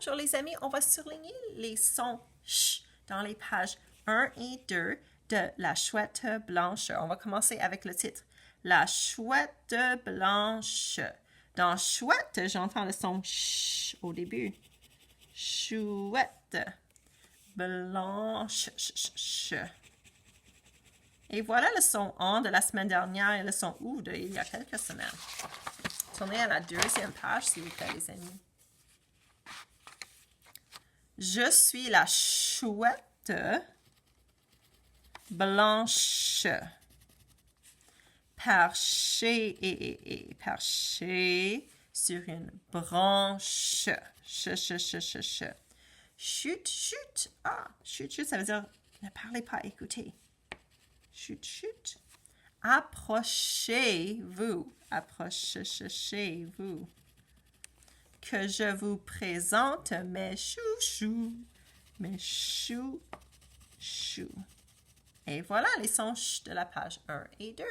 Bonjour les amis, on va surligner les sons ch dans les pages 1 et 2 de La Chouette Blanche. On va commencer avec le titre. La Chouette Blanche. Dans chouette, j'entends le son ch au début. Chouette blanche. Et voilà le son en de la semaine dernière et le son ou de il y a quelques semaines. Tournez à la deuxième page, s'il vous plaît, les amis. Je suis la chouette blanche. Perché sur une branche. Chut, chut. Ah, chut, chut, ça veut dire ne parlez pas, écoutez. Chut, chut. Approchez-vous. Approchez-vous. Que je vous présente mes chouchous. Mes chouchous. Et voilà les sons de la page 1 et 2.